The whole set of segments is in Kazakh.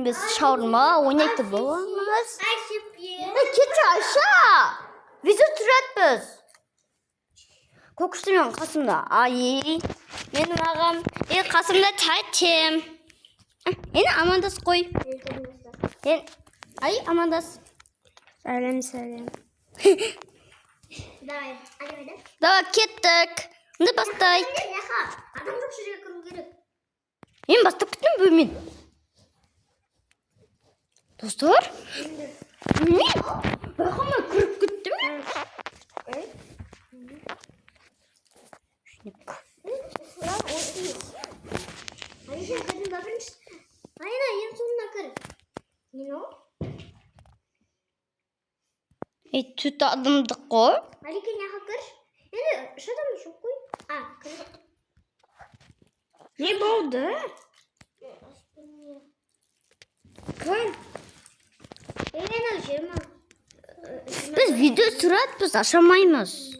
biz şaurma oynayıp bolamız. Ketçi Ayşe. Bizi türetmiz. Kokuşturuyorum kasımda. Ay. Benim ağam. Kasımda çaytım. Yine amandas koy. Ay amandas. Söyleyeyim. Давай kettik. Ne bastay? Adam yok şuraya kırıl geri. Ben bastıp gittim bölümün. Dostlar. Bölümün. Bakama kırıp gittim. Hayır, kadın bakın. Hayır, yan sonuna kır. You know? Tüt adımdı koy. Ali ki ne hakır? Yani şurada mı çok koy? Ah, kır. Ne oldu? Koy. Ne şey mi? Biz video sürat biz aşamayız.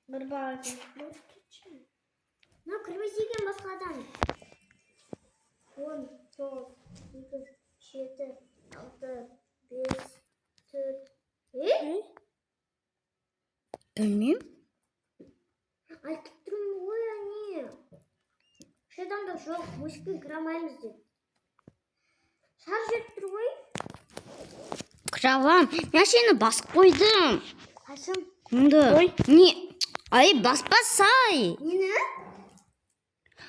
Bir bak. Ne kırmızıyken başka adam. 10, 9, 7, 6, 5, 4. Bilmiyorum. Ay tuttum bu yani. Şeyden de çok müşkül kıramayız diye. Şarj ettir Kravam. Ben şeyini bas koydum. Hasan. Koy. Niye? Ay bas say. Yine?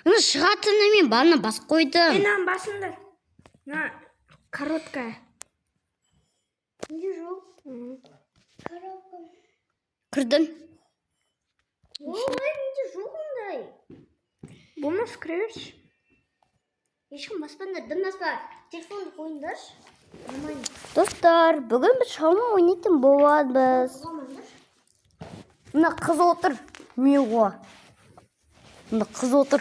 Onu шығатыны мен бana bas koydum. Benim başında. Ha, korotka. Ne yok? Karakol. Kırdım. Ой, не жоқ ондай. Bunu скрываешь? Ешкім баспаңдар, дым баспа. Телефонды қойыңдаршы. Нормально. Достар, бүгін біз шалма ойнайтын боламыз. Қоғамаңдар. Мына қыз отыр. Миға. Мына қыз отыр.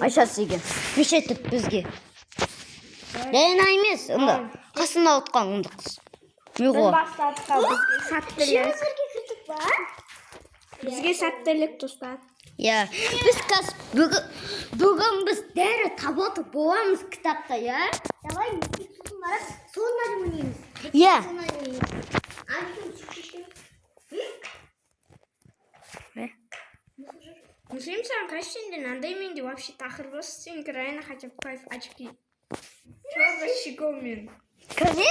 Айша сеген. Мешетіп бізге. Лена емес, онда. Қасында отқан онда қыз. Biz Миға. başladık. Bizge sattık. Жемістерге кіртік бар. Bizge sattık dostlar. Я. Біз бүгін біз дәрі табатып боламыз кітапта, я. Давай, мектеп сосын барып, сонда да ойнаймыз. Я. Сонда да ойнаймыз. Альфин шешем. Мусим сам кашин ден андай менде вообще тахырбас сен крайна хотя бы кайф очки. Чё за щегомен? Кәне?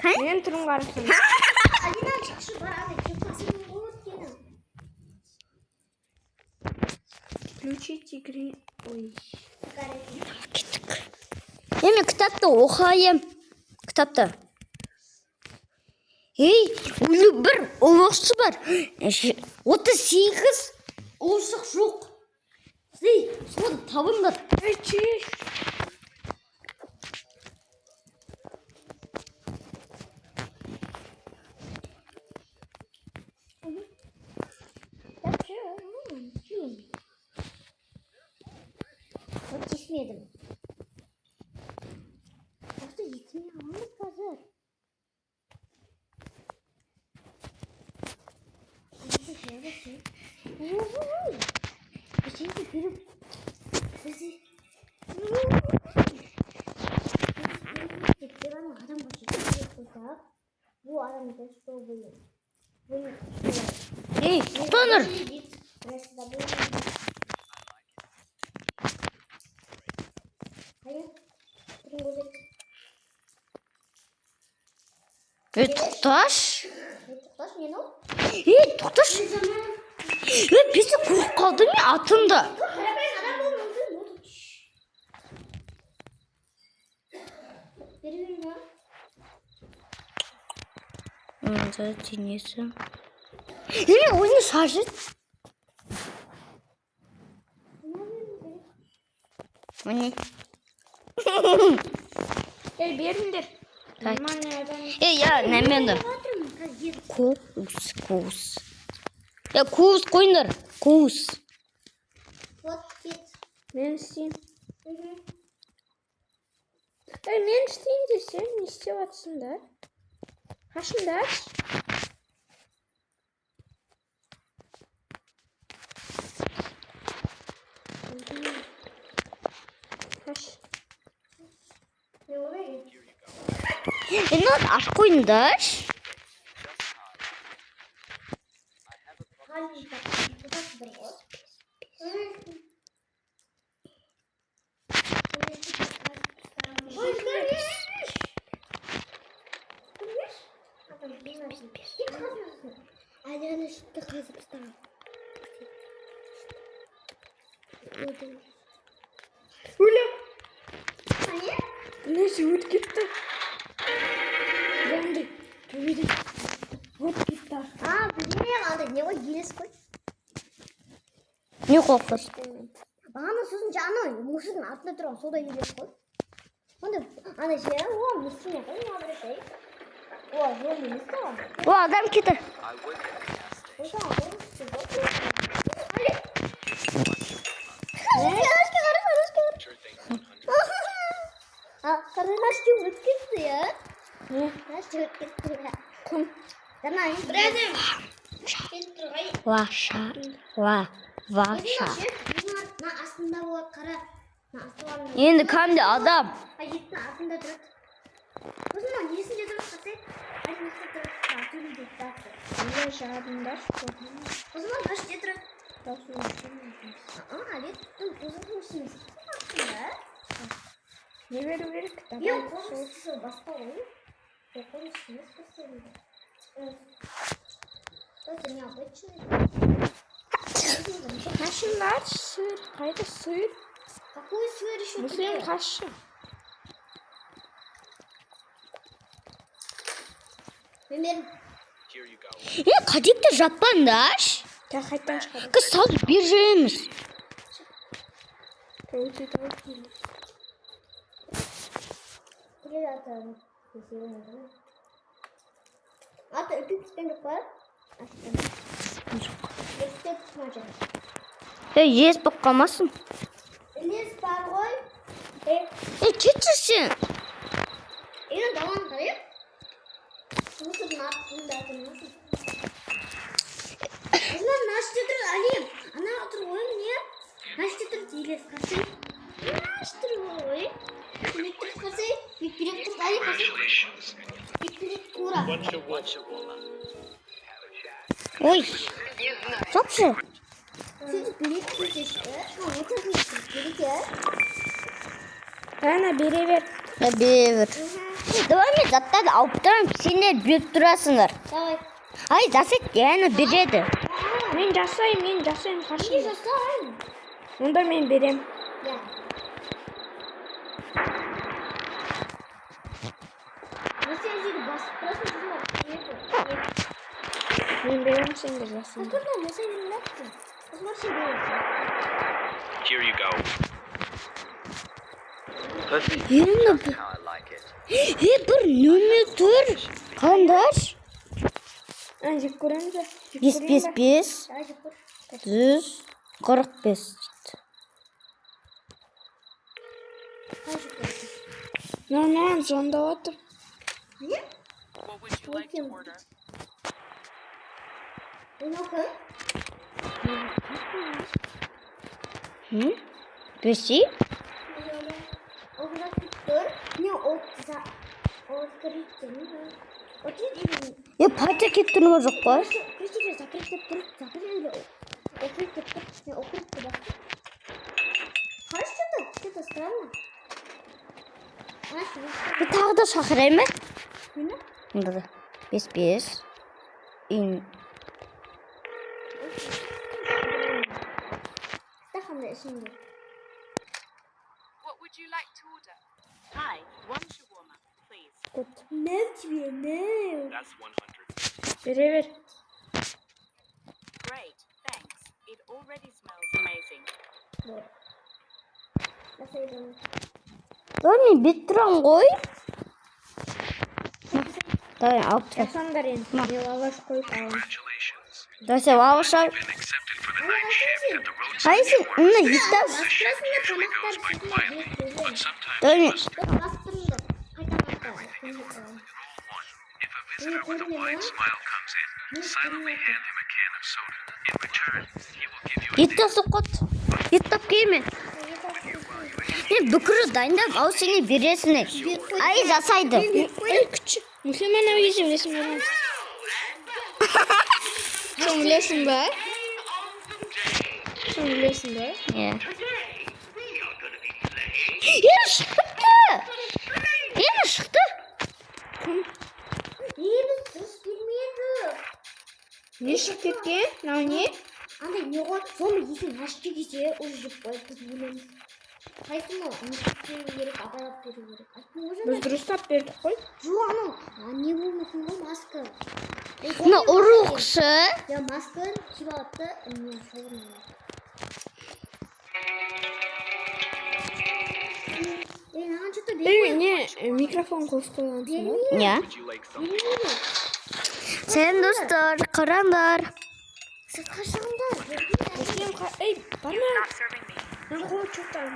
Кәне? Мен тұрым қарасың. Алина шықшы бар, ана кепкасының болады кені. Включить игры. Ой. Кеттік. Мен кітапты оқайым. Кітапты. Ей, өлі бір ұлықшы бар. 38 ұлшық жоқ. Сей, соны табыңдар. Чеш. Вот kesmedim. Просто yetmiyor ama hazır. Şöyle şey. Bir şey de görüp bizi gitti ama adam başı çıkacak. Bu adamı da soğuyor. Bunu Ей, Тоныр. Ей, тоқташ. Ей, тоқташ. Ей, бесі қорқып қалды ме атымды? Мында денесі. Ей, ойны шаржет. Міне. Ey berindер. Нормальный адам. Ей, я нәменді. Коус. Ya koğuz koyunlar. Koğuz. Men isteyeyim. Ey men isteyeyim de sen ne istiyorsun da? Kaşında aç. Kaş. Энэ алахгүй юм даш. Аляна шитті қазып ұстаған. Уля. Ане? Несі өт кетті. Жанды. Төбеде. Өт кетті. Білмей қалды. Не ғой елес қой? Не қоқыс? Бағана сосын жаны мұсының артында тұрған сода елес қой. Онда ана жері, о, мұсыне қой, не қадыр етей. О, жол елес қой. О, адам кетті. Қарынашты өт кетті, я? Нашты өт кетті, я? Кім? Дана, біразым. Кетті тұрғай. Ваша. Ваша. На астында болады, қара. На астында. Енді кәмде адам. Жеттің астында тұрады. Осының есінде тұрып қатай. Айтмақта тұрып. Төбеде тұрады. Уля жадындар. Осының қаште тұрады. Алет, өзің үшіміз. Не беру керек? Мен қоғыстысы басқа ғой. Қоғыстымыз басқа. Өте необычный. Қашындар, сыр. Қайда сыр? Какой сыр еще? Мұсылым қашы. Мен Қадекті жаппан даш. Қайтан шығады. Кыз салып бер жереміз. Өте тауып. Ата үтіп түскен жоқ па? Естеп түсмәді. Ес болып қалмасын. Ілес бар ғой. Кетші сен. Енді даланы қарайық. Мұсырдың артында тұрмасын. Осынан нашты тұр, Алим. Ана тұр ғой, не? Нашты тұр, елес қарсын. Нашты тұр ғой. Бекберек тұр қарсай. Бекберек тұр, Алим қарсын. Бекберек тура. Ой. Жапшы. Сөйтіп берек кетешті. Отырғын берек, я? Ана бере бер. Бер. Давай мен заттарды алып тұрам, сендер бөліп тұрасыңдар. Давай. Ай, жасет, яны береді. Мен жасайым Не қашын. жасайын? Онда мен берем. Я. Сен жерді басып тұрасың, қызмар. Мен берем, сен де жасайын. Қасырдан жасай бермепті. Қызмар сен береді. Here you go. Енді бір нөмір тұр. Қандаш? Жек көреміз бе? 555 145. Нормально, сонда отыр. Не? What would you like to order? Берсей? Патя кеттің ба жоқ қой? Тағы да шақырай ма? Мұнда да 55 What would you like to order? Hi, one shawarma, please. That's 100. Бере бер. Great, thanks. It already smells amazing. Мен бет тұрам ғой. Давай, алып тұр. Жасандар енді. Мен лаваш қойып алам. Давай, сен лаваш ал. Ай, сен мұны еттас. Давай, мен. Еттасып қот. Еттап кейме. Мен бүкірі дайындап, ау сені бересіне. Ай, жасайды. Ай, күшік. Мұхаммед әуезі білесің бе? Сен білесің бе? Сен білесің бе? Ені шықты. Ені шықты. Biz dұрыс бермедік. Не шығып кеткен? Мынау не? Андай не ғой? Соны есін ашты кесе уже жеп қойып біз өлеміз. Қайсың ол? Мектептен керек, апайлап беру керек. Айттың ғой Біз жаңа. дұрыстап бердік қой. Жоқ, анау не болмасын ғой маска. Мына ұрықшы. Я маска киіп алыпты, мен шоғырмын. Маған что-то Не, микрофон қосып қойғансың ба? Не? Would you like something? Сәлем достар, қараңдар. сыртқа шығыңдар. Ей, барма. Not serving me. Мен қол чоқтарым.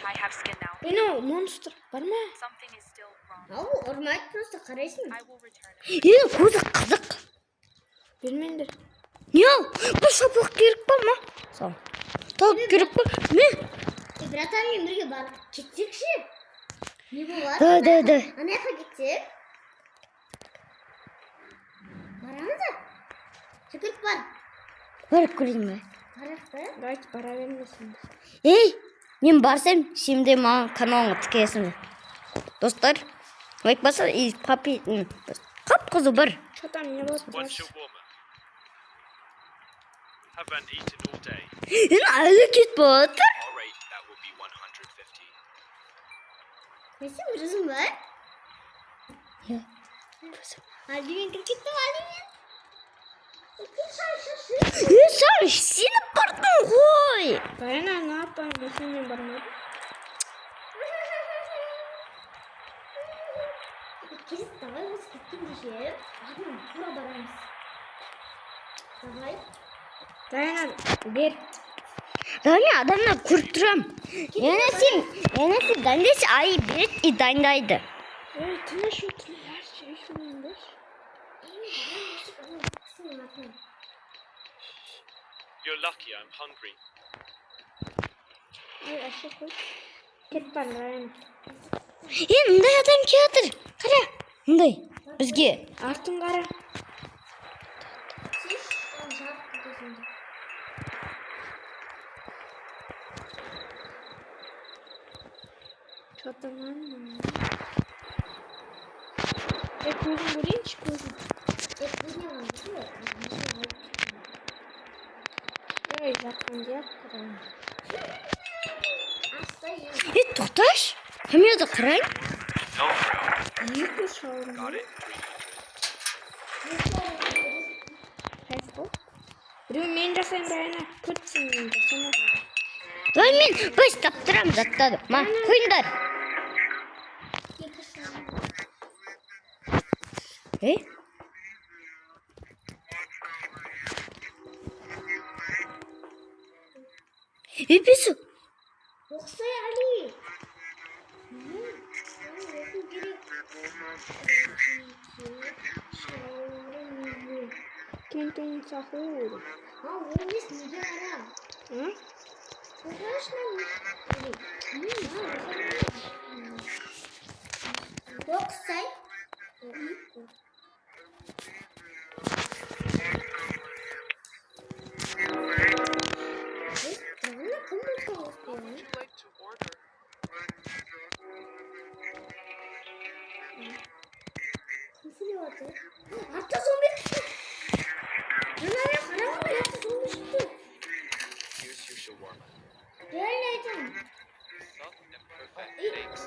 I have skin now. Мынау монстр, барма. Something is still wrong. Ау, ұрмайды, просто қарайсың. I will return it. Көзі қызық. Бермеңдер. Не? Бұл шапақ керек па ма? Сол. Тауып керек па? Не? Братанмен бірге бар. Кетсекші. Не болады? Да. Анаяққа кетсек. Барамыз да? Жүгіріп бар. Барып көрейін бе? Барақ та? Давайте бара бермесін. Ей, мен барсам, сен де маған каналыңа тікесің. Достар, лайк баса, и папи, қап-қызы бір. Что там не болды? One shawarma. Haven't eaten all day. Енді әлі кетіп отыр. Our rate, that will be 150. Несі бірізім бар? Я. Алдымен кіркеттім, алдымен. Сәл сеніп бардың ғой. Дайна, не yapalım? Мұхаммед бармады. Кезіп, давай осы кеткен дешеп. Алдымен тура барамыз. Давай. Дайна, бер. Дәне адамдар көріп тұрам. Енесі дайындайсы айы береді и дайындайды. Ей, тыныш отыр. Ей, шуның беш. You're lucky I'm hungry. Ей, ашы қой. Кет бар, Дайна. Мындай адам келатыр. Қара. Мындай. Бізге. Артын қара. Что там? Көзін көрейінші, көзін. Ей, жатқан жер. Тоқташ. Хамеда қарайын. Екі шауырын. Got it? Қайсы бұл? Біреу мен жасайын, Дайна. Көтсін мен жасайын. Давай мен біз таптырам заттады. Ма, қойындар. Ей? Епесі. Оқсай, Али. Кентен сахур. Олмес неге қара? Қорғашына Оқсай. Кім оқсай? What would you like to order? Артта зомби шықты. Мынаны қарағанда артта зомби шықты. Here's your shawarma. Реально айтамын. Salt and perfect steaks.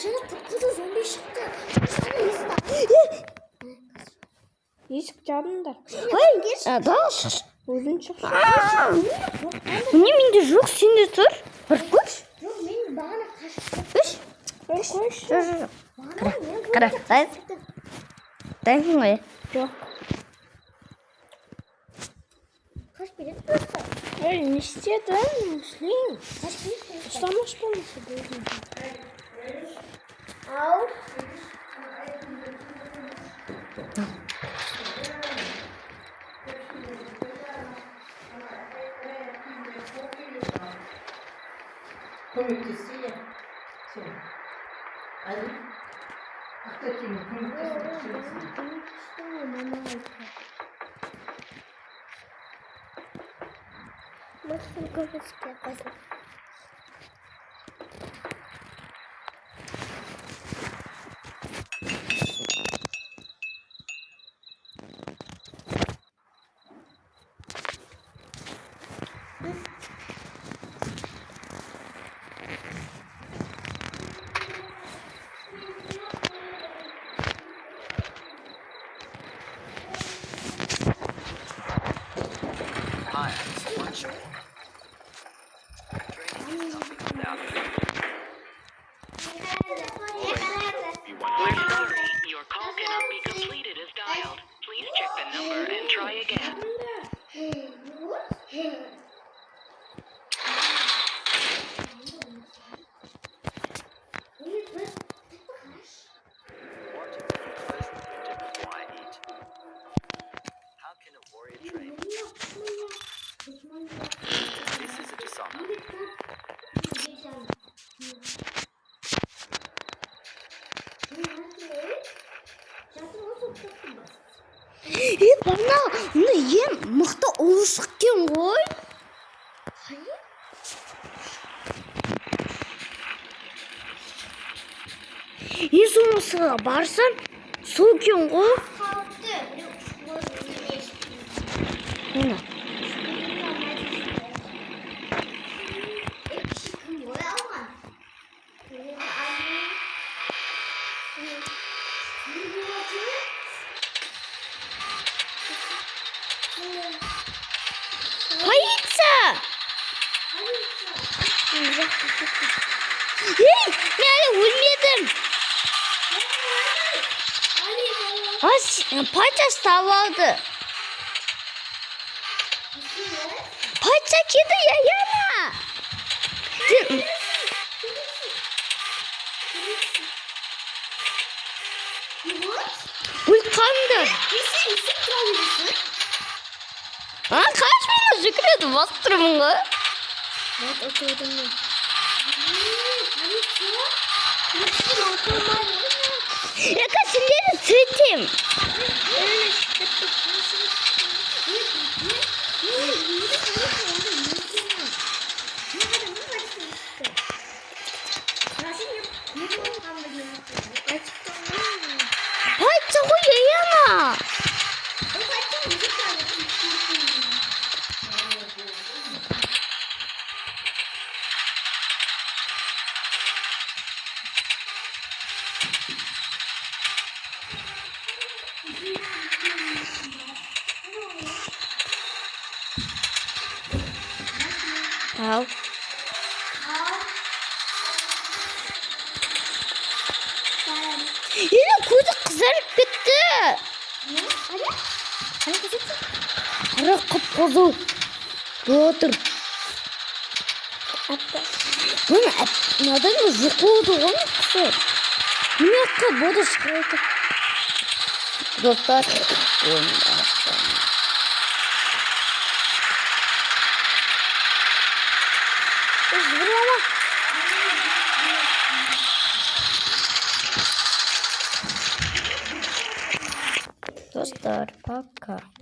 Жаңа қып-қызыл зомби шықты. Есік жабыңдар. Дауыс. Өзің шық. Міне менде жоқ, сенде тұр. Бір көш. Жоқ, мен бағана қашып. Үш. Қойшы. Жоқ. Қара, дайынсың ғой. Жоқ. Қашып береді просто. Ей, не істеді? Шлин. Қашып береді. Ұстамаш болмаса өзің. Ау. Көмектессе я. Сол. Али. Ата kimi көмектессе. Максим Ковальский опасен. Hi, it's one shawarma. Now, Be 100. We're sorry, your call cannot be completed as dialed. Please check the number and try again. want to be pleasant winter before I eat. How can a warrior train? This is a dishonor. Бана, мына ең мықты уысық екен ғой. Сонысы барсам, сол екен ғой. Мына. Полиция! Ей, мен әлі өлмедім. Патша ұстап алды. Патша келді, Яна. Өліп қалыңдар. Қашпаймын, жүгіреді, басып тұрмын ғой. Яка сендерді сөйтем. Патша ғой, Яна. Ал. Енді көзі қызарып кетті. Қара қып-қызыл. Отыр. Надан жоқ болды ғой қысы. Міне қы боды шығайды. Достар. Достар, пока.